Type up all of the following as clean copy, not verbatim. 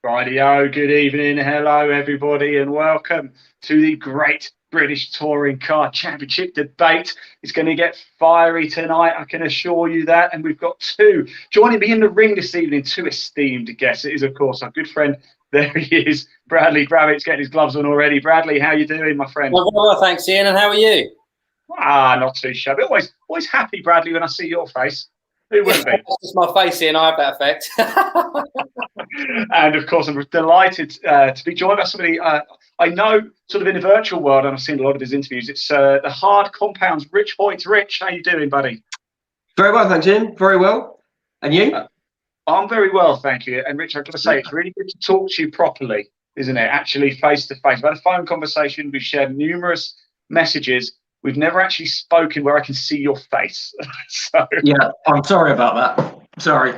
Rightio, good evening, hello everybody, and welcome to the Great British Touring Car Championship debate. It's going to get fiery tonight, I can assure you that, and we've got two joining me in the ring this evening, two esteemed guests. It is, of course, our good friend, there he is, Bradley Gravett's getting his gloves on already. Bradley, how you doing, my friend? Well, thanks, Ian, and how are you? Not too shabby. Always happy, Bradley, when I see your face. Who wouldn't be? It's just my face, Ian. I have that effect. And of course, I'm delighted to be joined by somebody I know sort of in the virtual world, and I've seen a lot of his interviews. It's the Hard Compounds, Rich Hoit. Rich, how you doing, buddy? Very well, thanks, Ian. Very well. And you? I'm very well, thank you. And Rich, I've got to say, it's really good to talk to you properly, isn't it? Actually, face to face. We've had a phone conversation. We've shared numerous messages. We've never actually spoken where I can see your face. So yeah, I'm sorry about that. Sorry.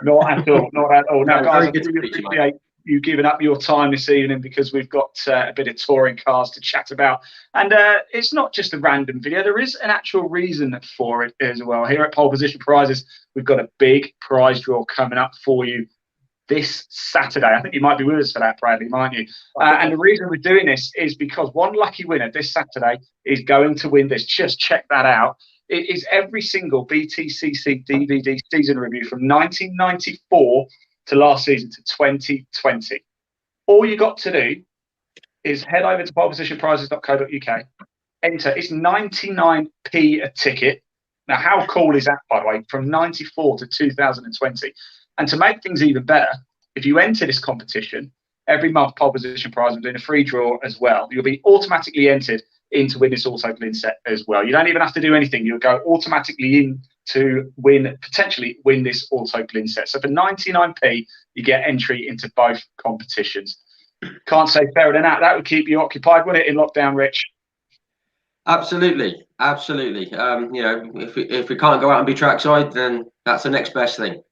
Not at all. Not at all. Now, No, guys, I very good really to meet you, appreciate you giving up your time this evening because we've got a bit of touring cars to chat about. And it's not just a random video. There is an actual reason for it as well. Here at Pole Position Prizes, we've got a big prize draw coming up for you this Saturday. I think you might be with us for that, Bradley, might you? And the reason we're doing this is because one lucky winner this Saturday is going to win this. Just check that out. It is every single BTCC DVD season review from 1994 to last season to 2020. All you got to do is head over to polepositionprizes.co.uk, enter. It's 99p a ticket. Now, how cool is that, by the way, from 94 to 2020? And to make things even better, if you enter this competition, every month Pole Position Prize, I'm doing a free draw as well. You'll be automatically entered in to win this auto glin set as well. You don't even have to do anything. You'll go automatically in to potentially win this auto glin set. So for 99p, you get entry into both competitions. Can't say fairer than that. That would keep you occupied, wouldn't it, in lockdown, Rich? Absolutely. You know, if we can't go out and be trackside, then that's the next best thing.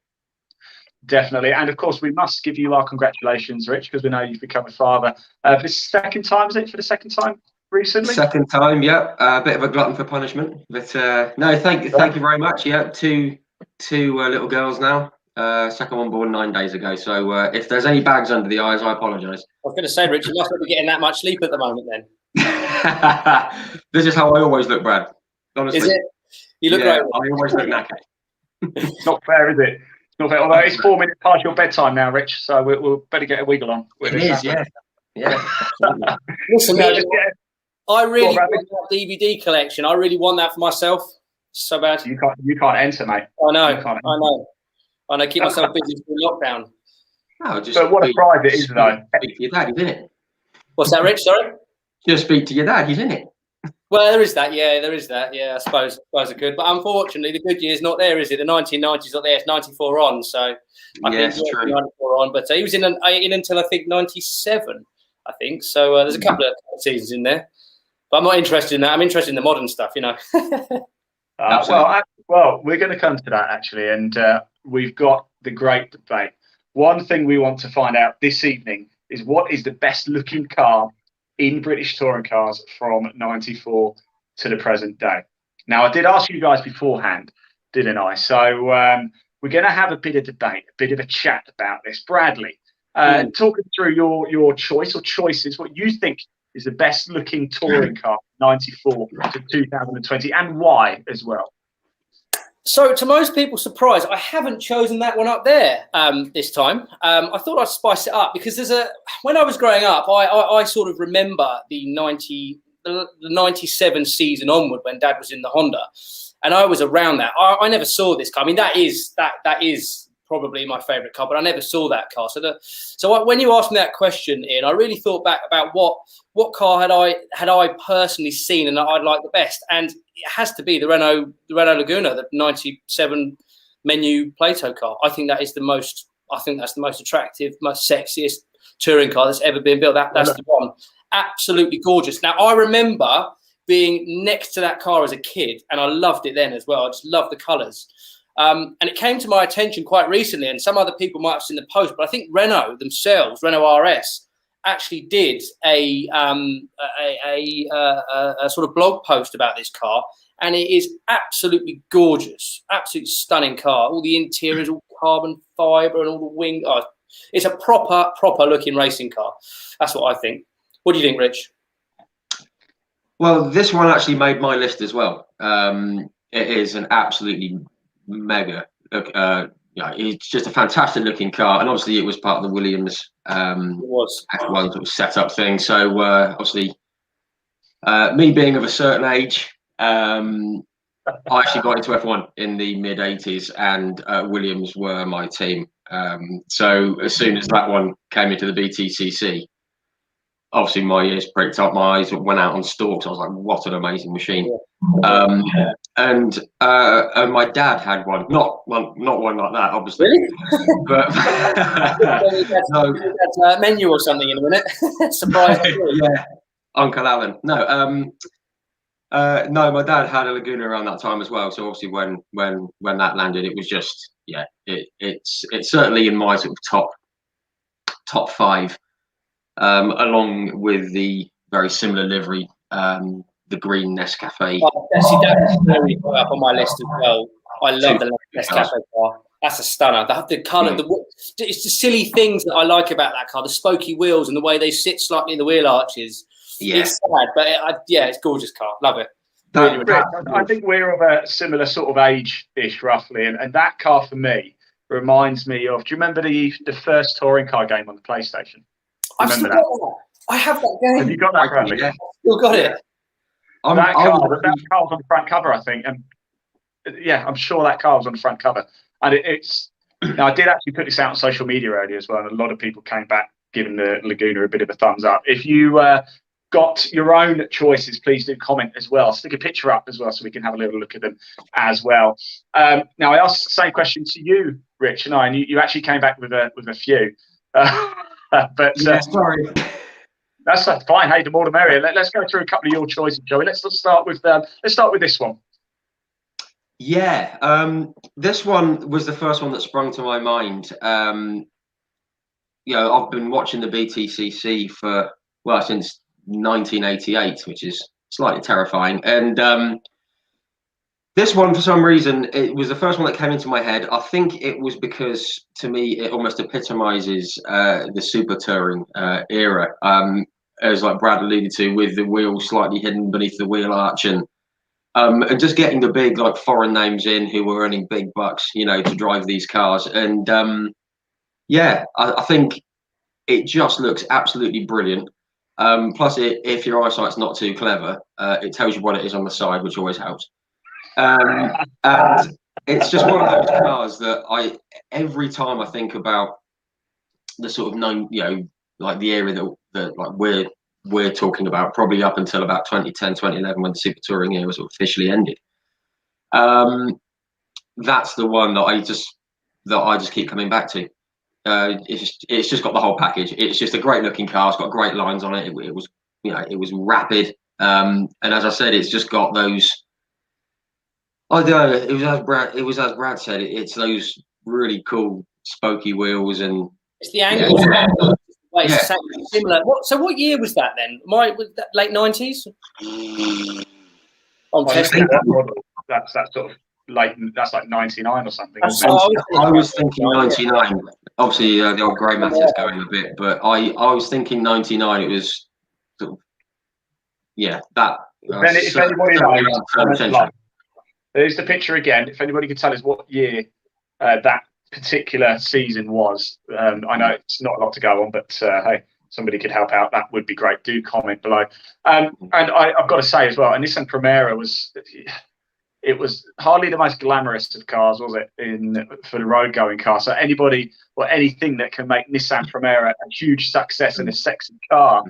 Definitely. And of course, we must give you our congratulations, Rich, because we know you've become a father for the second time, is it? For the second time recently? Second time, yeah. A bit of a glutton for punishment. But no, thank you very much. Yeah, two little girls now. Second one born 9 days ago. So if there's any bags under the eyes, I apologise. I was going to say, Rich, you must not be getting that much sleep at the moment then. This is how I always look, Brad. Honestly. Is it? You look great. I always look knackered. It's not fair, is it? Not fair. Although it's 4 minutes past your bedtime now, Rich, so we'll better get a wiggle on. It is, yeah. Listen, I really want that DVD collection. I really want that for myself. So bad. You can't enter, mate. I know. Keep myself busy through lockdown. No, just but what a prize it is, though. Speak to your dad, he's in it. What's that, Rich? Sorry? Just speak to your dad, he's in it. Well, there is that. Yeah, I suppose I could. But unfortunately, the good year's not there, is it? The 1990s not there. It's 94 on. So I think true. 94 on. But he was in until I think 97, I think. So there's a couple of seasons in there. But I'm not interested in that. I'm interested in the modern stuff, you know. Well, we're going to come to that, actually. And we've got the great debate. One thing we want to find out this evening is what is the best looking car in British touring cars from 94 to the present day. Now, I did ask you guys beforehand, didn't I? So we're going to have a bit of debate, a bit of a chat about this. Bradley, talk us through your choice or choices, what you think is the best looking touring car 94 to 2020 and why as well. So to most people's surprise, I haven't chosen that one up there this time. I thought I'd spice it up because when I was growing up, I sort of remember the 97 season onward when Dad was in the Honda, and I was around that. I never saw this car. I mean, that is probably my favourite car, but I never saw that car. So when you asked me that question, Ian, I really thought back about what car had I personally seen and that I'd like the best, and it has to be the Renault Laguna, the 97 menu Plato car. I think that's the most attractive, most sexiest touring car that's ever been built. That's the one. Absolutely gorgeous. Now, I remember being next to that car as a kid, and I loved it then as well. I just loved the colours. And it came to my attention quite recently, and some other people might have seen the post, but I think Renault themselves, Renault RS, actually did a sort of blog post about this car, and it is absolutely gorgeous, absolutely stunning car. All the interiors, all carbon fibre, and all the wing. Oh, It's a proper looking racing car. That's what I think. What do you think, Rich? Well, this one actually made my list as well. It is an absolutely mega. It's just a fantastic looking car, and obviously it was part of the Williams F1 sort of setup thing. So obviously, me being of a certain age, I actually got into F1 in the mid '80s, and Williams were my team. So as soon as that one came into the BTCC, obviously my ears pricked up, my eyes went out on stalks. I was like, what an amazing machine. And my dad had one, not one like that, obviously. Really? But no. Menu or something in a minute. Surprise. Yeah, Uncle Alan. No, my dad had a Laguna around that time as well. So obviously when that landed, it was just it's certainly in my sort of top five, along with the very similar livery, the green Nescafe. Oh, see, that's very high up on my list as well. I love the Nescafe car. That's a stunner. The colour, it's the silly things that I like about that car. The spokey wheels and the way they sit slightly in the wheel arches. Yeah. It's sad, but it's a gorgeous car. Love it. Really, I think we're of a similar sort of age-ish, roughly, and that car for me reminds me of. Do you remember the first touring car game on the PlayStation? I've still got that. I have that game. Have you got that, Bradley? Yeah. Still got it. That car was on the front cover, I think, and I'm sure that car was on the front cover. And it's. Now, I did actually put this out on social media earlier as well, and a lot of people came back giving the Laguna a bit of a thumbs up. If you got your own choices, please do comment as well. Stick a picture up as well so we can have a little look at them as well. Now, I asked the same question to you, Rich, and you actually came back with a few. Sorry. That's fine. Hey, the more the merrier. Let's go through a couple of your choices, Joey. Let's start with this one. Yeah, this one was the first one that sprung to my mind. I've been watching the BTCC since 1988, which is slightly terrifying. And this one, for some reason, it was the first one that came into my head. I think it was because, to me, it almost epitomizes the super touring era, as like Brad alluded to, with the wheel slightly hidden beneath the wheel arch, and just getting the big like foreign names in who were earning big bucks, to drive these cars. And I think it just looks absolutely brilliant. Plus, if your eyesight's not too clever, it tells you what it is on the side, which always helps. And it's just one of those cars that every time I think about the sort of like the area that like we're talking about, probably up until about 2010, 2011, when the super touring era was officially ended. That's the one that I just keep coming back to. It's just got the whole package. It's just a great looking car. It's got great lines on it. It was rapid. And as I said, it's just got those. I don't know. It was as Brad said. It's those really cool spokey wheels, and it's the angles. Similar. What year was that then? Was that late 90s? That's that sort of late. That's like 99 or something. I was thinking 99. Obviously, the old grey matter is going a bit, but I was thinking 99. It was sort of, that. If anybody knows, there's the picture again. If anybody could tell us what year that particular season was, I know it's not a lot to go on, but hey, somebody could help out. That would be great. Do comment below. And I've got to say as well, a Nissan Primera it was hardly the most glamorous of cars, was it, for the road going car. So anybody or anything that can make Nissan Primera a huge success in a sexy car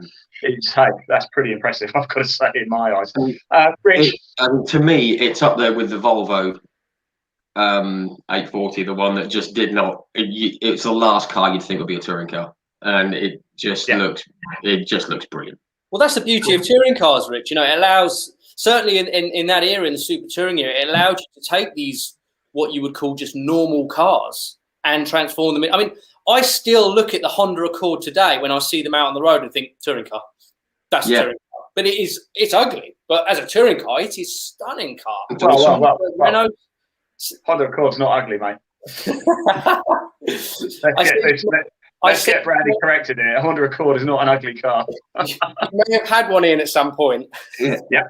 that's pretty impressive, I've got to say, in my eyes. Rich, to me, it's up there with the Volvo 840, the one that just did not. It's the last car you'd think would be a touring car, and it just looks brilliant. Well, that's the beauty of touring cars, Rich. It allows, certainly in that era, in the super touring era, it allowed you to take these what you would call just normal cars and transform them. I mean, I still look at the Honda Accord today when I see them out on the road and think touring car. That's a touring car, but it's ugly. But as a touring car, it is a stunning car. Well. Honda Accord's not ugly, mate. Let's get Bradley corrected here. A Honda Accord is not an ugly car. You may have had one in at some point. Yeah. Yeah.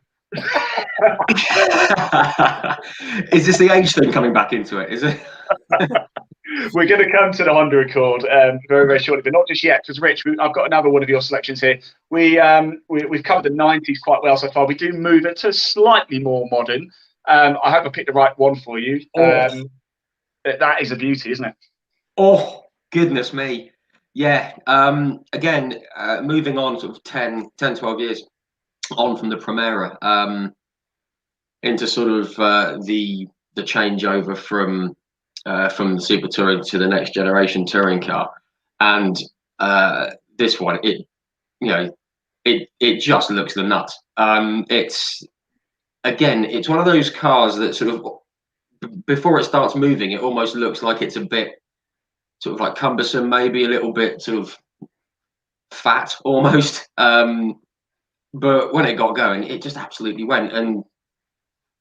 Is this the age thing coming back into it? Is it? We're going to come to the Honda Accord very, very shortly, but not just yet. Because Rich, I've got another one of your selections here. We've covered the 90s quite well so far. We do move it to slightly more modern. I hope I picked the right one for you. That is a beauty, isn't it? Oh, goodness me. Yeah. Again, moving on sort of 10, 12 years on from the Primera into sort of the changeover from the Super Touring to the next generation touring car. And this one, it just looks the nut. It's one of those cars that sort of, before it starts moving, it almost looks like it's a bit sort of like cumbersome, maybe a little bit sort of fat almost. But when it got going, it just absolutely went.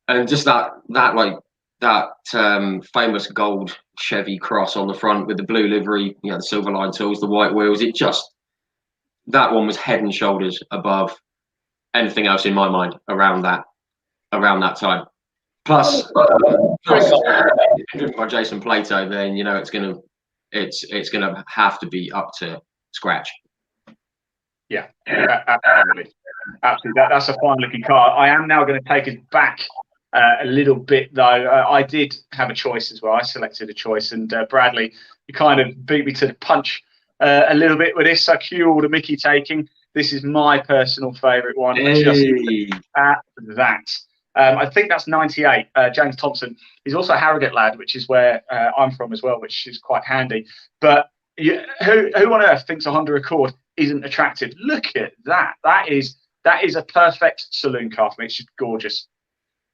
And just that famous gold Chevy Cross on the front with the blue livery, the silver line tools, the white wheels, that one was head and shoulders above anything else in my mind around that time. Plus driven by Jason Plato, then it's gonna have to be up to scratch. Yeah, absolutely. That's a fine looking car. I am now going to take us back a little bit, though. I did have a choice as well. I selected a choice, and Bradley, you kind of beat me to the punch a little bit with this. So cue all the Mickey taking. This is my personal favourite one. Hey. Just at that. I think that's 98. James Thompson. He's also a Harrogate lad, which is where I'm from as well, which is quite handy. But who on earth thinks a Honda Accord isn't attractive? Look at that. That is a perfect saloon car for me. It's just gorgeous.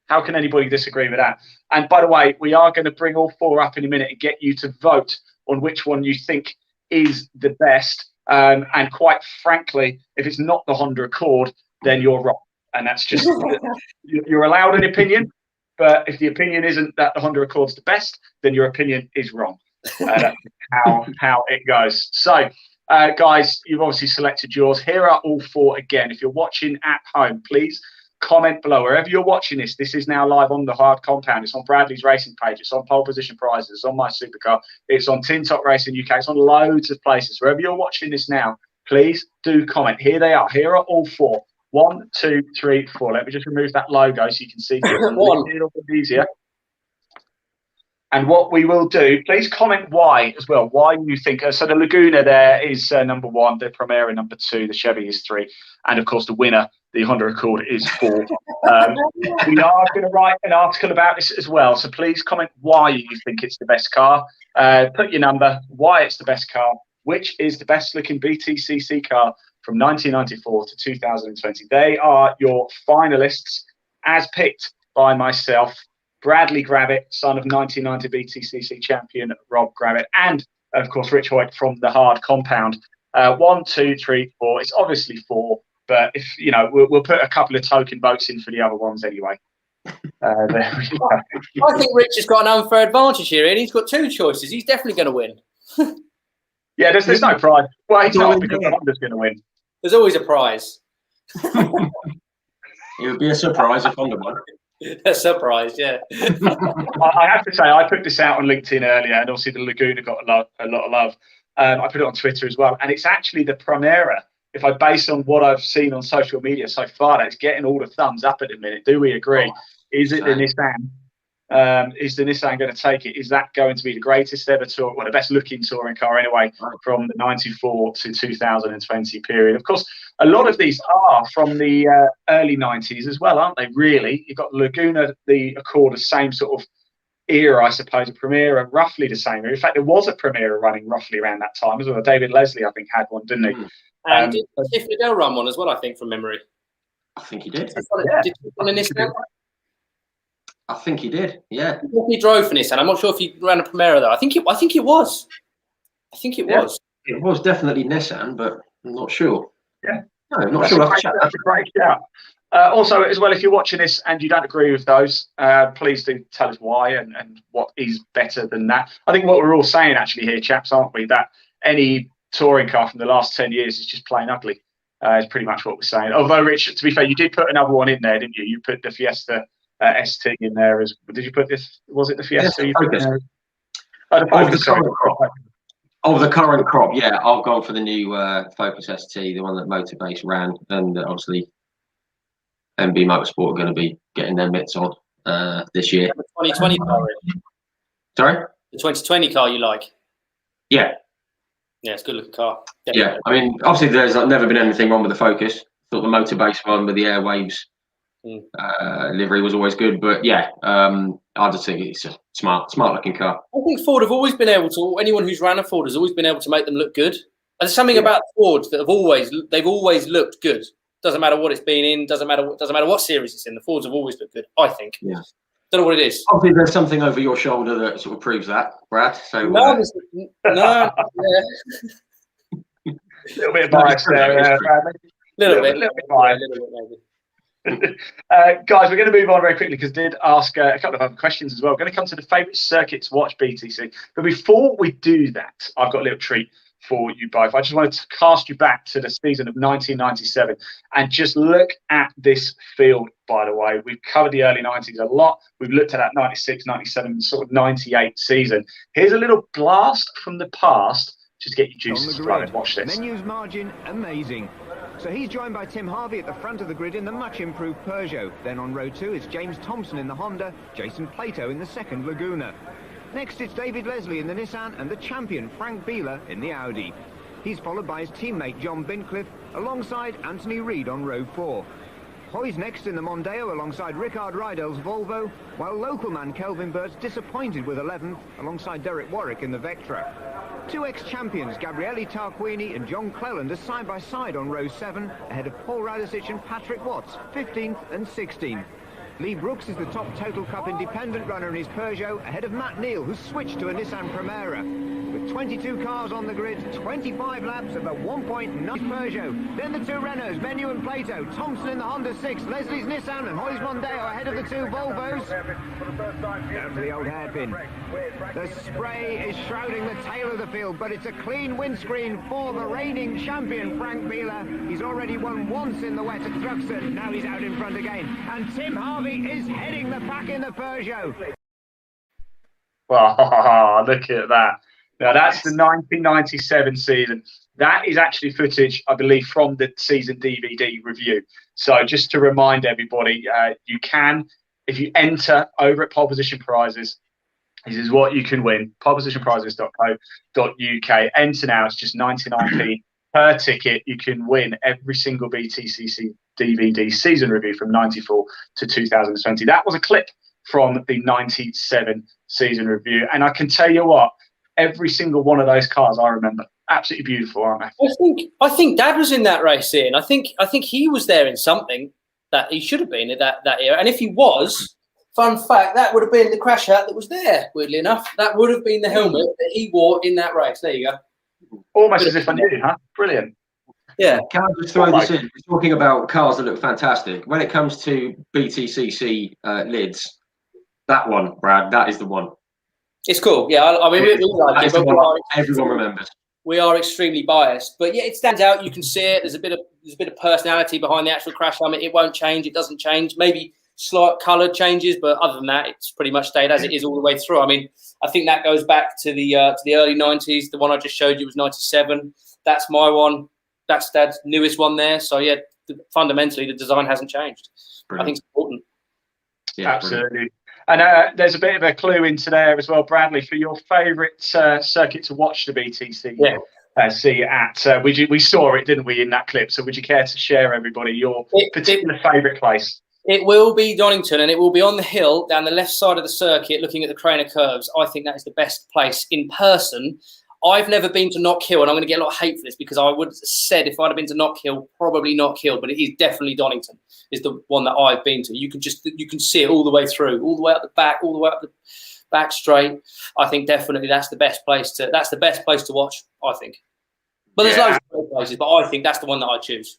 How can anybody disagree with that? And by the way, we are going to bring all four up in a minute and get you to vote on which one you think is the best. And quite frankly, if it's not the Honda Accord, then you're wrong. And that's just, you're allowed an opinion. But if the opinion isn't that the Honda Accord's the best, then your opinion is wrong. That's how it goes. So, guys, you've obviously selected yours. Here are all four again. If you're watching at home, please comment below. Wherever you're watching this, this is now live on the Hard Compound. It's on Bradley's Racing page. It's on Pole Position Prizes. It's on My Supercar. It's on Tin Top Racing UK. It's on loads of places. Wherever you're watching this now, please do comment. Here they are. Here are all four. 1, 2, 3, 4. Let me just remove that logo so you can see it a little bit easier. And what we will do, please comment why as well. Why you think. So the Laguna there is number 1, the Primera number 2, the Chevy is 3, and of course the winner, the Honda Accord, is 4. We are going to write an article about this as well. So please comment why you think it's the best car. Put your number, why it's the best car, which is the best looking BTCC car from 1994 to 2020. They are your finalists as picked by myself, Bradley Gravett, son of 1990 BTCC champion Rob Gravett, and of course Rich Hoit from the Hard Compound. 1, 2, 3, 4. It's obviously 4, but if we'll put a couple of token votes in for the other ones anyway. There we go. I think Rich has got an unfair advantage here, and he's got 2 choices. He's definitely going to win. Yeah, there's no prize. Well, he's not, because Honda's going to win. There's always a prize. It would be a surprise if Honda won. A surprise, yeah. I have to say, I put this out on LinkedIn earlier, and obviously the Laguna got a lot of love. I put it on Twitter as well, and it's actually the Primera. If I base on what I've seen on social media so far, that's getting all the thumbs up at the minute. Do we agree? Is it the Nissan? Is the Nissan going to take it? Is that going to be the greatest ever tour, well, the best looking touring car anyway, from the 94 to 2020 period? Of course, a lot of these are from the early 90s as well, aren't they, really? You've got Laguna, the Accord, the same sort of era, I suppose. A Primera, roughly the same era. In fact, there was a Primera running roughly around that time as well. David Leslie, I think, had one, didn't he? And did Tiff Liddell run one as well, I think, from memory? I think he did. Did he run a Nissan? I think he did, yeah. He drove for Nissan. I'm not sure if he ran a Primera though. I think it was. Was. It was definitely Nissan, but I'm not sure. Yeah. No, I'm not sure. That's a great shout. Also, as well, if you're watching this and you don't agree with those, please do tell us why and what is better than that. I think what we're all saying actually here, chaps, aren't we, that any touring car from the last 10 years is just plain ugly. Is pretty much what we're saying. Although, Rich, to be fair, you did put another one in there, didn't you? You put the Fiesta ST in there as. Did you put this? Was it the Fiesta? Yes, You put in there? Oh, the Focus, sorry. The current crop, yeah. I've gone for the new Focus ST, the one that Motorbase ran, and obviously MB Motorsport are going to be getting their mitts on this year. The 2020 car. Sorry? The 2020 car you like? Yeah. Yeah, it's a good looking car. Yeah, I mean, obviously there's never been anything wrong with the Focus. Thought the Motorbase one with the Airwaves livery was always good, but yeah, I just think it's a smart looking car. I think Ford have always been able to. Anyone who's ran a Ford has always been able to make them look good. And there's something about Fords that they've always looked good. Doesn't matter what it's been in. Doesn't matter what series it's in. The Fords have always looked good. I think. Yeah. Don't know what it is. Obviously, there's something over your shoulder that sort of proves that, Brad. So no. Yeah. A little bit of bias there, Bradley. Little bit bias. Guys, we're going to move on very quickly because I did ask a couple of other questions as well. We're going to come to the favourite circuit to watch BTC. But before we do that, I've got a little treat for you both. I just wanted to cast you back to the season of 1997 and just look at this field, by the way. We've covered the early 90s a lot. We've looked at that 96, 97, sort of 98 season. Here's a little blast from the past. Just get your juices flowing. Watch this. Menus margin amazing. So he's joined by Tim Harvey at the front of the grid in the much improved Peugeot. Then on row 2 is James Thompson in the Honda, Jason Plato in the second Laguna. Next it's David Leslie in the Nissan and the champion Frank Bieler in the Audi. He's followed by his teammate John Bincliffe alongside Anthony Reid on row 4. Hoy's next in the Mondeo alongside Rickard Rydell's Volvo, while local man Kelvin Bird's disappointed with 11th alongside Derek Warwick in the Vectra. Two ex-champions, Gabriele Tarquini and John Cleland, are side by side on row 7, ahead of Paul Radicic and Patrick Watts, 15th and 16th. Lee Brooks is the top Total Cup independent runner in his Peugeot, ahead of Matt Neal, who's switched to a Nissan Primera. With 22 cars on the grid, 25 laps of the 1.9 Peugeot. Then the two Renaults, Menu and Plato, Thompson in the Honda 6, Leslie's Nissan and Hoy's Mondeo ahead of the two Volvos. Down to the old hairpin. The spray is shrouding the tail of the field, but it's a clean windscreen for the reigning champion, Frank Bieler. He's already won once in the wet at Thruxton. Now he's out in front again. And Tim Harvey is heading the pack in the Peugeot. Wow, look at that. Now, that's the 1997 season. That is actually footage, I believe, from the season DVD review. So just to remind everybody, you can, if you enter over at Pole Position Prizes, this is what you can win, polepositionprizes.co.uk. Enter now, it's just 99p per ticket. You can win every single BTCC DVD season review from 94 to 2020. That was a clip from the 97 season review. And I can tell you what, every single one of those cars I remember. Absolutely beautiful, aren't they? I think Dad was in that race, Ian. I think he was there in something that he should have been in that era. And if he was, fun fact, that would have been the crash hat that was there, weirdly enough. That would have been the helmet that he wore in that race. There you go. Almost as if I knew, huh? Brilliant. Yeah. Can I just throw this in? We're talking about cars that look fantastic. When it comes to BTCC lids, that one, Brad, that is the one. It's cool, yeah. I mean, we like it, but everyone remembers. We are extremely biased, but yeah, it stands out. You can see it. There's a bit of personality behind the actual crash helmet. It won't change. It doesn't change. Maybe slight colour changes, but other than that, it's pretty much stayed as it is all the way through. I mean, I think that goes back to the early 90s. The one I just showed you was 97. That's my one. That's Dad's newest one there. So yeah, fundamentally, the design hasn't changed. Brilliant. I think it's important. Yeah, absolutely. Brilliant. And there's a bit of a clue into there as well, Bradley, for your favourite circuit to watch the BTC. Yeah. See at. We saw it, didn't we, in that clip? So would you care to share, everybody, your particular favourite place? It will be Donington, and it will be on the hill down the left side of the circuit, looking at the Craner curves. I think that is the best place in person. I've never been to Knock Hill, and I'm going to get a lot of hate for this because I would have said if I'd have been to Knock Hill, probably Knock Hill, but it is definitely Donington is the one that I've been to. You can see it all the way through, all the way up the back, all the way up the back straight. I think definitely that's the best place to watch, I think. But there's loads of great places, but I think that's the one that I choose.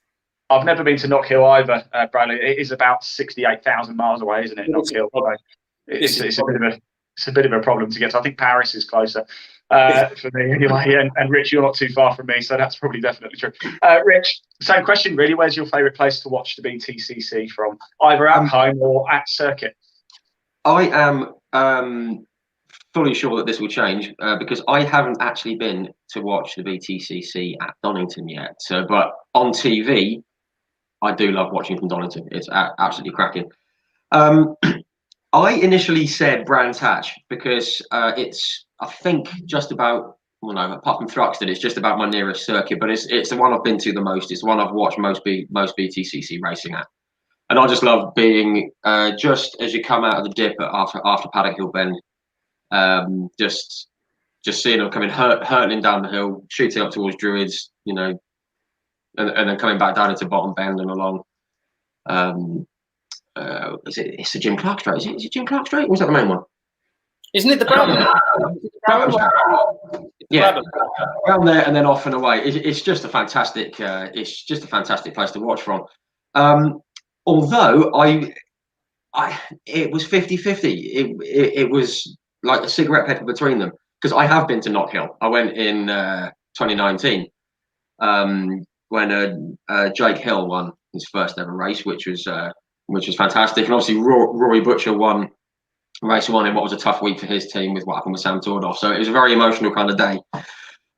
I've never been to Knock Hill either, Bradley. It is about 68,000 miles away, isn't it? Knock Hill. It's a bit of a problem to get to. I think Paris is closer. for me anyway. And Rich, you're not too far from me, so that's probably definitely true. Rich, same question really. Where's your favourite place to watch the BTCC from? Either at home or at circuit? I am fully sure that this will change because I haven't actually been to watch the BTCC at Donington yet. So, but on TV, I do love watching from Donington. It's absolutely cracking. I initially said Brands Hatch because it's, I think, just about, well, no, apart from Thruxton, it's just about my nearest circuit, but it's the one I've been to the most. It's the one I've watched most BTCC racing at. And I just love being just as you come out of the dip after Paddock Hill Bend, just seeing them coming hurtling down the hill, shooting up towards Druids, you know, and then coming back down into Bottom Bend and along. It's the Jim Clark Straight. Is it Jim Clark Straight? Or was that the main one? Isn't it the Brabham? Yeah, around there and then off and away. It's just a fantastic. It's just a fantastic place to watch from. Although it was 50-50. It was like a cigarette paper between them because I have been to Knock Hill. I went in 2019 when Jake Hill won his first ever race, which was fantastic. And obviously Rory Butcher won race one in what was a tough week for his team with what happened with Sam Tordoff. So it was a very emotional kind of day.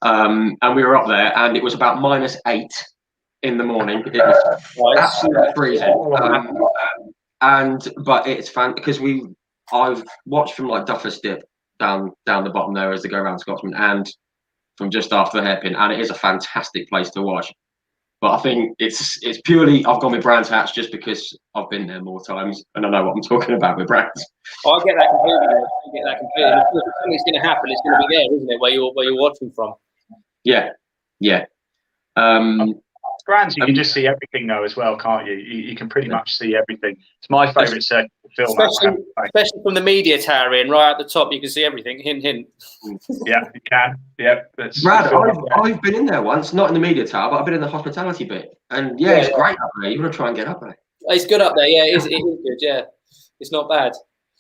And we were up there and it was about -8 in the morning. It was absolutely freezing. But it's fun because I've watched from like Duffus Dip down the bottom there as they go around Scotsman and from just after the hairpin, and it is a fantastic place to watch. But I think it's purely I've gone with Brands Hatch just because I've been there more times and I know what I'm talking about with Brands. I get that completely. If something's going to happen, it's going to be there, isn't it? Where you're watching from. Yeah. Brands, you can just see everything though as well, can't you? You can pretty much see everything. It's my favourite circuit film. Especially from the media tower in, right at the top, you can see everything. Hint, hint. Yeah, you can. Yeah. Brad, I've been in there once, not in the media tower, but I've been in the hospitality bit. And it's great up there. You want to try and get up there. It's good up there, yeah. It is good, yeah. It's not bad.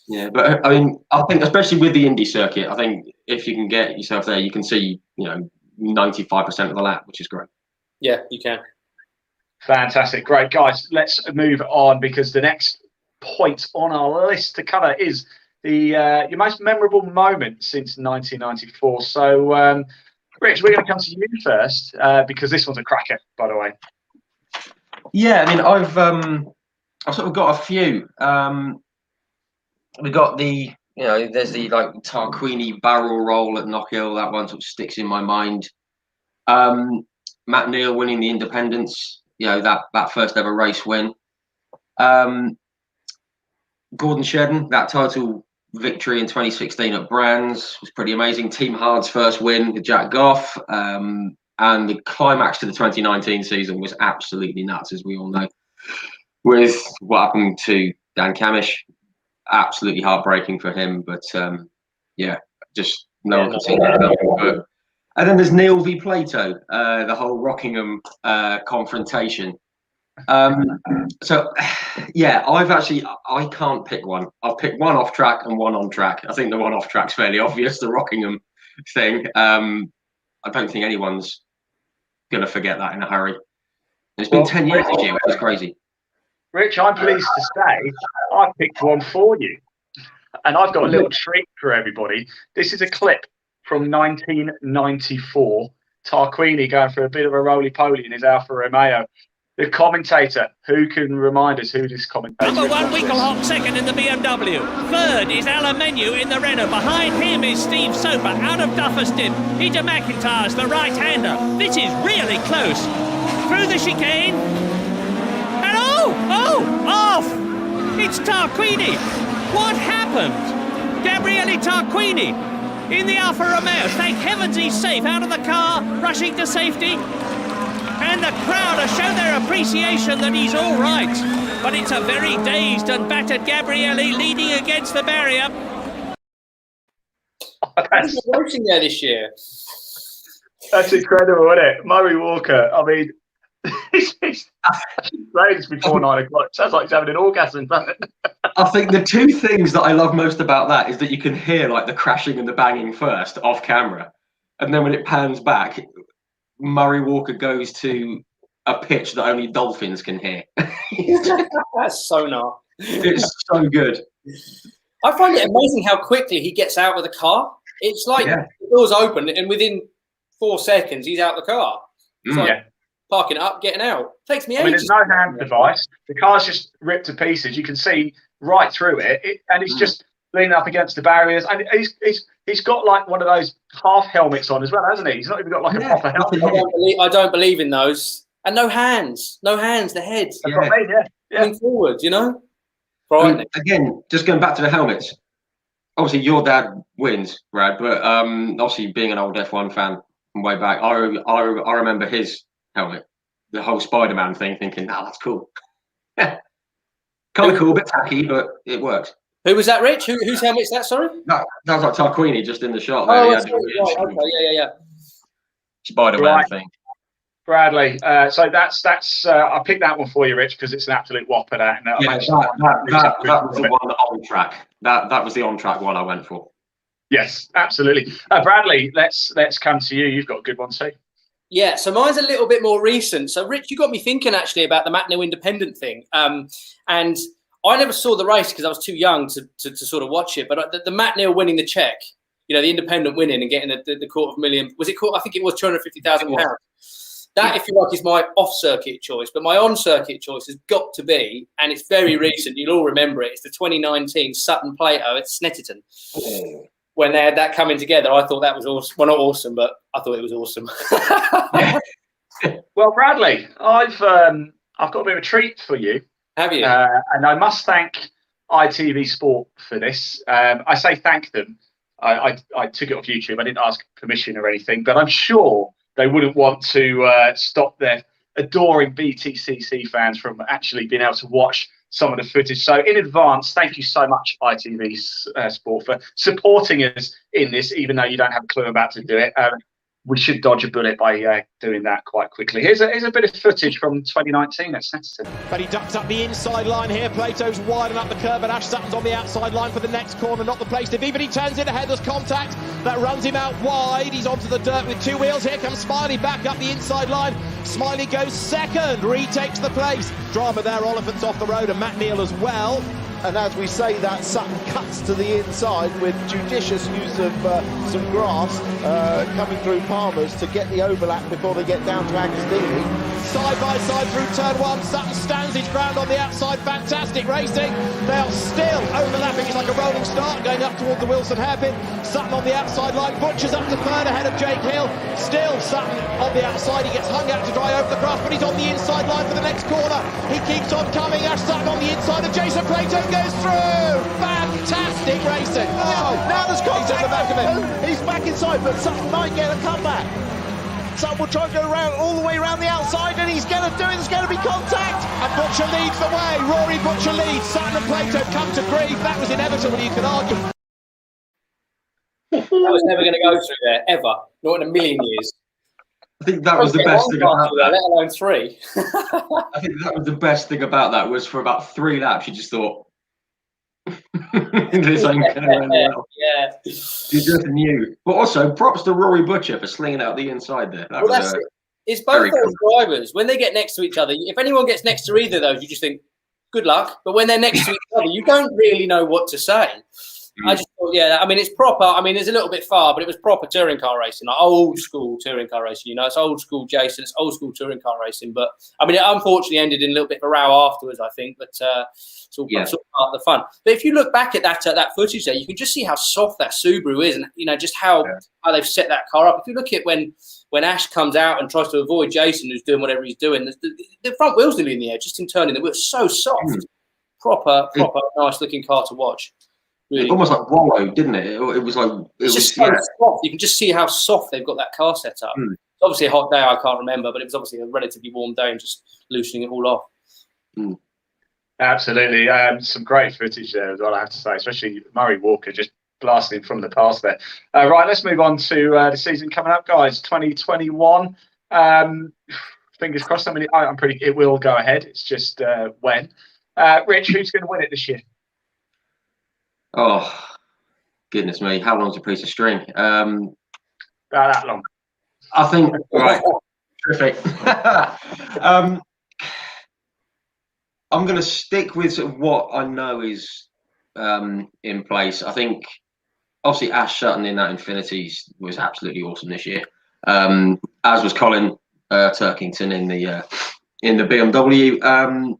Yeah, but I mean, I think especially with the Indy circuit, I think if you can get yourself there, you can see, 95% of the lap, which is great. Yeah, you can. Fantastic. Great, guys. Let's move on because the next point on our list to cover is your most memorable moment since 1994. So, Rich, we're going to come to you first because this one's a cracker, by the way. Yeah, I mean, I've sort of got a few. We got there's the like Tarquini barrel roll at Knock Hill. That one sort of sticks in my mind. Matt Neal winning the Independence. That first ever race win. Gordon Shedden, that title victory in 2016 at Brands was pretty amazing. Team Hard's first win with Jack Goff. And the climax to the 2019 season was absolutely nuts, as we all know. With what happened to Dan Camish, absolutely heartbreaking for him. But just no one could see that. And then there's Neil v Plato, the whole Rockingham confrontation. I can't pick one. I'll pick one off track and one on track. I think the one off track's fairly obvious, the Rockingham thing. I don't think anyone's going to forget that in a hurry. It's been 10 years this year, which is crazy. Rich, I'm pleased to say I picked one for you. And I've got a little treat for everybody. This is a clip from 1994, Tarquini going for a bit of a roly-poly in his Alfa Romeo. The commentator, who can remind us who this commentator is? Number 1, Winkelhock, second in the BMW. Third is Alan Menu in the Renault. Behind him is Steve Soper out of Duffus Dip. Peter McIntyre's the right-hander. This is really close. Through the chicane. And off! It's Tarquini. What happened? Gabriele Tarquini in the Alfa Romeo. Thank heavens he's safe out of the car, rushing to safety. And the crowd have shown their appreciation that he's all right. But it's a very dazed and battered Gabriele leaning against the barrier. He's racing there this year. That's incredible, isn't it? Murray Walker, I mean, he's before 9 o'clock. Sounds like he's having an orgasm, doesn't it? I think the two things that I love most about that is that you can hear like the crashing and the banging first off camera. And then when it pans back, Murray Walker goes to a pitch that only dolphins can hear. That's so nice. It's so good. I find it amazing how quickly he gets out of the car. It's like the doors open, and within 4 seconds, he's out the car. It's like parking it up, getting out. Takes me ages. I mean, there's no hand device. The car's just ripped to pieces. You can see right through it, and he's just leaning up against the barriers. And he's got like one of those half helmets on as well, hasn't he? He's not even got like a proper helmet. I don't believe in those. And no hands. The head. That's what I mean, Coming forward, you know? Again, just going back to the helmets. Obviously, your dad wins, Brad, but obviously being an old F1 fan from way back, I remember his helmet, the whole Spider-Man thing, thinking, that's cool. Kind of cool, a bit tacky, but it works. Who was that, Rich? Whose helmet's that, sorry? That was like Tarquini just in the shot. Oh, that's right. Okay, yeah. Spider-Man thing. Bradley, so that's I picked that one for you, Rich, because it's an absolute whopper. That was the one on track. That was the on track one I went for. Yes, absolutely. Bradley, let's come to you. You've got a good one too. Yeah, so mine's a little bit more recent. So, Rich, you got me thinking actually about the Matt Neal Independent thing. And I never saw the race because I was too young to sort of watch it. But the Matt Neal winning the check, the Independent winning and getting the $250,000. Was it? I think it was £250,000. That, if you like, is my off-circuit choice. But my on-circuit choice has got to be, and it's very recent, you'll all remember it, it's the 2019 Sutton Plato at Snetterton. When they had that coming together, I thought that was awesome. Well, not awesome, but I thought it was awesome. Well, Bradley, I've got a bit of a treat for you. Have you? And I must thank ITV Sport for this. I say thank them. I took it off YouTube. I didn't ask permission or anything, but I'm sure they wouldn't want to stop their adoring BTCC fans from actually being able to watch some of the footage. So in advance, thank you so much, ITV Sport, for supporting us in this, even though you don't have a clue about to do it. We should dodge a bullet by doing that quite quickly. Here's a bit of footage from 2019 at Snetterton. But he ducks up the inside line here. Plato's widen up the curve, and Ash Sutton's on the outside line for the next corner, not the place to be. But he turns in ahead. There's contact that runs him out wide. He's onto the dirt with 2 wheels. Here comes Smiley back up the inside line. Smiley goes second, retakes the place. Drama there, Oliphant's off the road, and Matt Neal as well. And as we say that, Sutton cuts to the inside with judicious use of some grass coming through Palmer's to get the overlap before they get down to Agostini. Side by side through turn 1, Sutton stands his ground on the outside. Fantastic racing. They are still overlapping. It's like a rolling start going up toward the Wilson hairpin. Sutton on the outside line. Butcher's up to third ahead of Jake Hill. Still Sutton on the outside. He gets hung out to dry over the grass, but he's on the inside line for the next corner. He keeps on coming. Ash Sutton on the inside of Jason Plato goes through. Fantastic racing. Oh, now there's contact. He's at the back of him. He's back inside, but Sutton might get a comeback. Sutton will try and go around all the way around the outside, and he's going to do it. There's going to be contact. And Butcher leads the way. Rory Butcher leads. Sutton and Plato come to grief. That was inevitable, you can argue. That was never going to go through there, ever. Not in a million years. I think that was the best thing about that. Let alone 3. I think that was the best thing about that was for about 3 laps, you just thought, this ain't going to end well. Yeah. You just knew. But also, props to Rory Butcher for slinging out the inside there. It's both those drivers. When they get next to each other, if anyone gets next to either of those, you just think, good luck. But when they're next to each other, you don't really know what to say. I just thought, I mean, it's proper. I mean, it's a little bit far, but it was proper touring car racing, like old school touring car racing. It's old school Jason, it's old school touring car racing. But I mean, it unfortunately ended in a little bit of a row afterwards, I think. But it's all part of the fun. But if you look back at that footage there, you can just see how soft that Subaru is, and just how they've set that car up. If you look at when Ash comes out and tries to avoid Jason, who's doing whatever he's doing, the front wheel's nearly in the air, just in turning. The wheel's so soft, proper nice looking car to watch. Really. It almost like Wallow, didn't it? It was like it's just so soft. You can just see how soft they've got that car set up. It's obviously a hot day, I can't remember, but it was obviously a relatively warm day and just loosening it all off. Absolutely. Some great footage there as well, I have to say, especially Murray Walker just blasting from the past there. Right, let's move on to the season coming up, guys. 2021. Fingers crossed. I mean, it will go ahead. It's just when. Rich, who's going to win it this year? Oh, goodness me. How long's a piece of string? About that long. I think, right, terrific. I'm going to stick with sort of what I know is in place. I think, obviously, Ash Sutton in that Infinities was absolutely awesome this year, as was Colin Turkington in the BMW.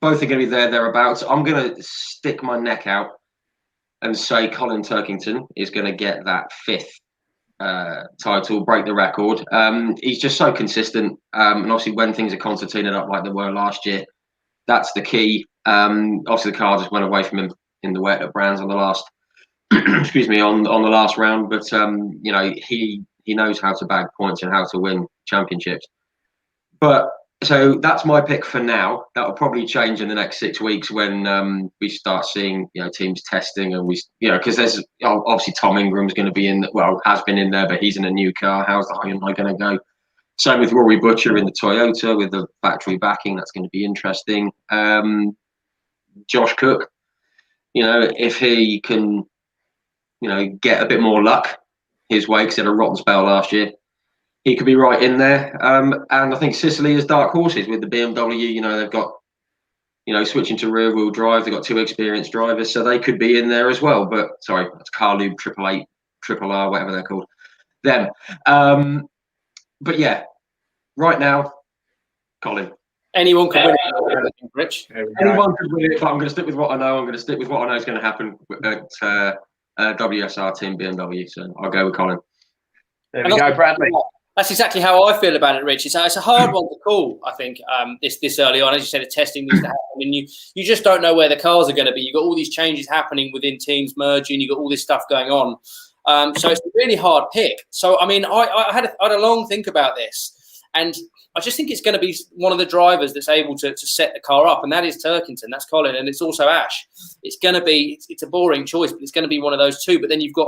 Both are going to be thereabouts. I'm going to stick my neck out and say Colin Turkington is going to get that 5th title, break the record. He's just so consistent, and obviously when things are concertinaed up like they were last year, that's the key. Obviously the car just went away from him in the wet at Brands on the last excuse me, on the last round, but you know, he knows how to bag points and how to win championships. But so that's my pick for now. That will probably change in the next 6 weeks when we start seeing, you know, teams testing, and we, you know, because there's obviously Tom Ingram's going to be in, well, has been in there, but he's in a new car. How's the Hyundai going to go? Same with Rory Butcher in the Toyota with the factory backing. That's going to be interesting. Josh Cook, you know, if he can, you know, get a bit more luck his way, because he had a rotten spell last year, he could be right in there. And I think Sicily is dark horses with the BMW. You know, they've got, you know, switching to rear wheel drive. They've got 2 experienced drivers, so they could be in there as well. But sorry, it's Carlube 888, Triple R, whatever they're called. Them. But yeah, right now, Colin. Anyone could win it, Rich. Anyone could win it, but I'm going to stick with what I know. I'm going to stick with what I know is going to happen at WSR Team BMW. So I'll go with Colin. There we go, Bradley. That's exactly how I feel about it, Rich. It's a hard one to call, I think, this early on. As you said, the testing needs to happen. I mean, you just don't know where the cars are going to be. You've got all these changes happening within teams merging. You've got all this stuff going on. So it's a really hard pick. So, I mean, I had a long think about this. And I just think it's going to be one of the drivers that's able to set the car up, and that is Turkington, that's Colin, and it's also Ash. It's going to be, it's a boring choice, but it's going to be one of those two. But then you've got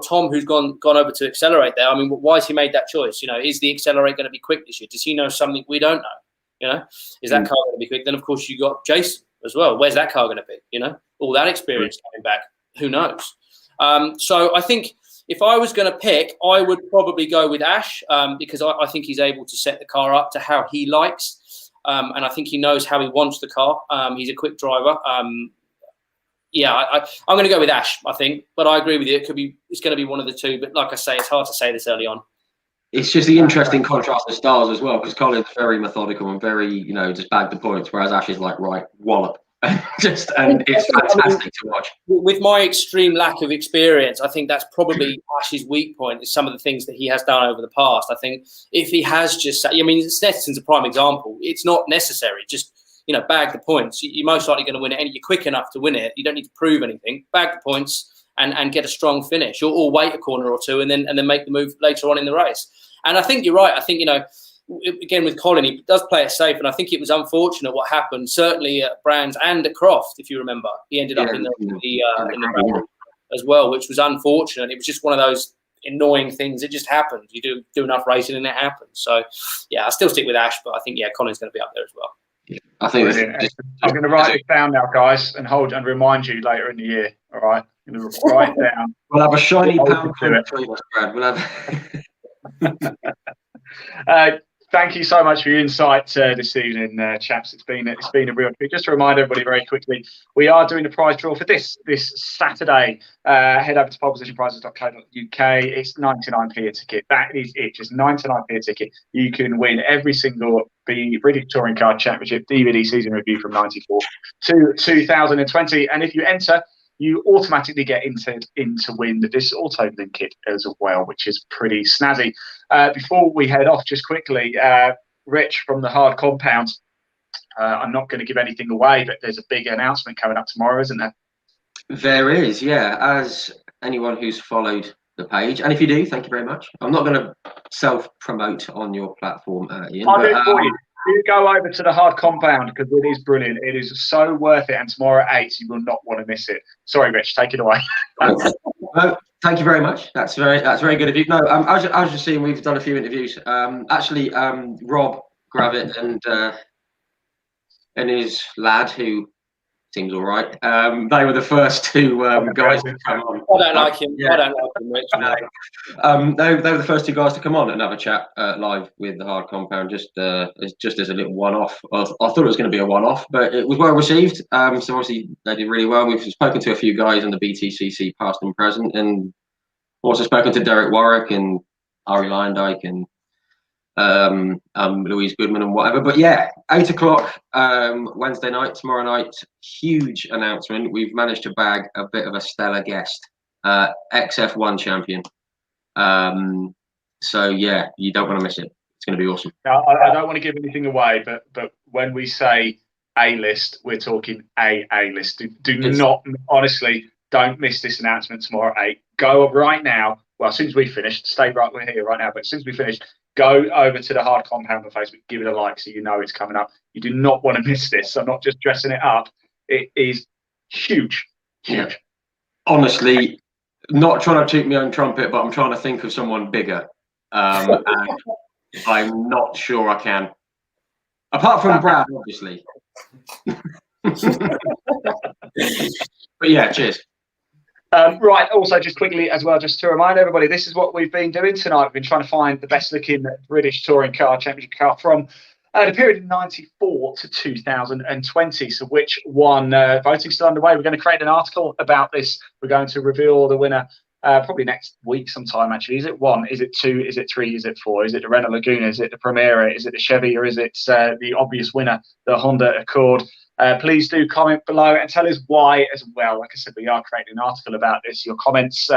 Tom, who's gone over to Accelerate there. I mean, why has he made that choice? You know, is the Accelerate going to be quick this year? Does he know something we don't know? You know, is that car going to be quick? Then of course you got Jason as well. Where's that car going to be? You know, all that experience coming back, who knows? So I think, if I was going to pick, I would probably go with Ash because I think he's able to set the car up to how he likes, and I think he knows how he wants the car. He's a quick driver. I'm going to go with Ash, I think, but I agree with you. It's going to be one of the two. But like I say, it's hard to say this early on. It's just the interesting contrast of styles as well, because Colin's very methodical and very, you know, just bag the points, whereas Ash is like, right, wallop. And it's fantastic to watch. With my extreme lack of experience, I think that's probably Ash's weak point, is some of the things that he has done over the past. I think if he has just, I mean, Snetterton's a prime example. It's not necessary. Just, you know, bag the points. You're most likely going to win it, and you're quick enough to win it. You don't need to prove anything. Bag the points and get a strong finish, or wait a corner or two and then make the move later on in the race. And I think you're right. I think, you know, again, with Colin, he does play it safe, and I think it was unfortunate what happened, certainly at Brands and at Croft, if you remember. He ended up in the as well, which was unfortunate. It was just one of those annoying things. It just happened. You do enough racing and it happens. So, yeah, I still stick with Ash, but I think, yeah, Colin's going to be up there as well. Yeah, I think I'm going to write this down now, guys, and remind you later in the year. All right, I'm going to write it down. We'll have a shiny pound between us, Brad. We'll have. Thank you so much for your insight this evening, chaps. It's been a real treat. Just to remind everybody very quickly, we are doing the prize draw for this Saturday. Head over to polepositionprizes.co.uk. It's 99p a ticket. That is it, just 99p a ticket. You can win every single British Touring Car Championship DVD season review from '94 to 2020. And if you enter, you automatically get into win this auto link kit as well, which is pretty snazzy. Before we head off, just quickly, Rich from the Hard Compound, I'm not going to give anything away, but there's a big announcement coming up tomorrow, isn't there? There is, yeah. As anyone who's followed the page, and if you do, thank you very much. I'm not going to self-promote on your platform, Ian. I'll do it for you. You go over to the Hard Compound because it is brilliant. It is so worth it. And tomorrow at 8, you will not want to miss it. Sorry, Rich, take it away. No, thank you very much. That's very good of you. No, I was just seeing we've done a few interviews. Actually, Rob Gravett and his lad, who seems all right. They were the first two guys to come on. I don't like him. Yeah. I don't like him, Rich. No. They were the first two guys to come on and have a chat live with the Hard Compound, just as a little one-off. I thought it was going to be a one-off, but it was well received. So obviously they did really well. We've spoken to a few guys on the BTCC, past and present, and also spoken to Derek Warwick and Ari Lyondike and Louise Goodman and whatever. But yeah, 8 o'clock Wednesday night, tomorrow night, huge announcement. We've managed to bag a bit of a stellar guest, XF1 champion. So yeah, you don't want to miss it. It's going to be awesome. Now, I don't want to give anything away, but when we say A-list, we're talking A-list. Do not, honestly, don't miss this announcement tomorrow at 8. Go right now. Well, as soon as we finish, stay right, we're here right now, but as soon as we finish, go over to the Hard Compound on Facebook, give it a like so you know it's coming up. You do not want to miss this. I'm not just dressing it up. It is huge. Yeah. Honestly, not trying to toot my own trumpet, but I'm trying to think of someone bigger. And I'm not sure I can. Apart from Brad, obviously. But yeah, cheers. Right, also just quickly as well, just to remind everybody, this is what we've been doing tonight. We've been trying to find the best looking British Touring Car Championship car from the period of 94 to 2020. So which one? Voting's still underway. We're going to create an article about this. We're going to reveal the winner probably next week sometime, actually. Is it 1? Is it 2? Is it 3? Is it 4? Is it the Renault Laguna? Is it the Primera? Is it the Chevy? Or is it the obvious winner, the Honda Accord? Please do comment below and tell us why as well. Like I said, we are creating an article about this. Your comments,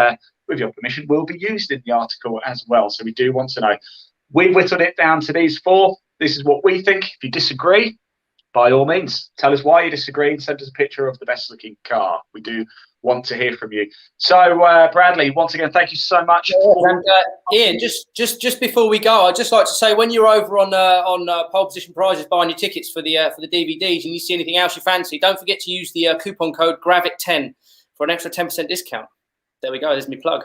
with your permission, will be used in the article as well. So we do want to know. We've whittled it down to these 4. This is what we think. If you disagree, by all means, tell us why you disagree and send us a picture of the best looking car. We do want to hear from you. So, Bradley, once again, thank you so much. And Ian, just before we go, I'd just like to say, when you're over on Pole Position Prizes buying your tickets for the DVDs and you see anything else you fancy, don't forget to use the coupon code Gravett10 for an extra 10% discount. There we go. There's my plug.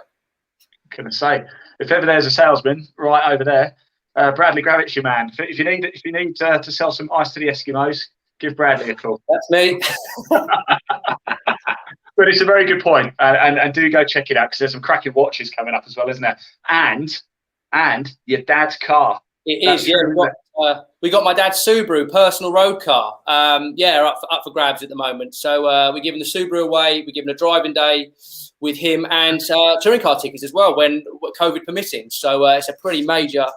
Can I say, if ever there's a salesman right over there, Bradley Gravett's your man. If you need to sell some ice to the Eskimos, give Bradley a call. That's me. But it's a very good point, and do go check it out because there's some cracking watches coming up as well, isn't there? And your dad's car. It is, yeah. We got my dad's Subaru personal road car. Up for grabs at the moment. So we're giving the Subaru away. We're giving a driving day with him and touring car tickets as well, when COVID permitting. So it's a pretty major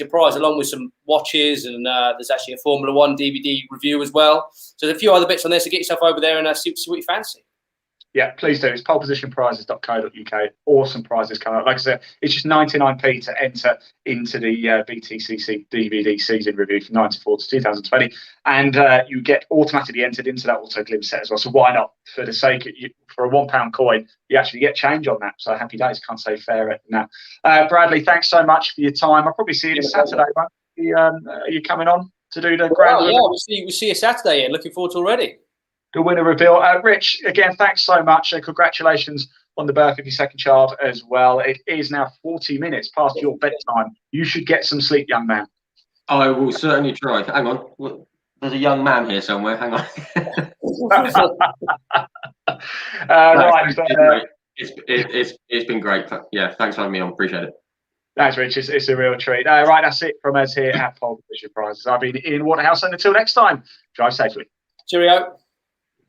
prize, along with some watches, and there's actually a Formula 1 DVD review as well. So there's a few other bits on there, so get yourself over there and see what you fancy. Yeah, please do. It's polepositionprizes.co.uk. Awesome prizes coming up. Like I said, it's just 99p to enter into the BTCC DVD season review from 94 to 2020. And you get automatically entered into that auto glimpse set as well. So why not? For the sake of for a £1 coin, you actually get change on that. So happy days. Can't say fairer than that. Bradley, thanks so much for your time. I'll probably see you this Saturday, mate. Are you coming on to do the grand? Yeah, we'll see you Saturday, Ian. Looking forward to already. The winner reveal. Rich, again, thanks so much. Congratulations on the birth of your second child as well. It is now 40 minutes past your bedtime. You should get some sleep, young man. I will certainly try. Hang on. There's a young man here somewhere. Hang on. It's been great. Yeah, thanks for having me on. Appreciate it. Thanks, Rich. It's a real treat. Right, that's it from us here at Pole Position Prizes. I've been Ian Waterhouse, and until next time, drive safely. Cheerio.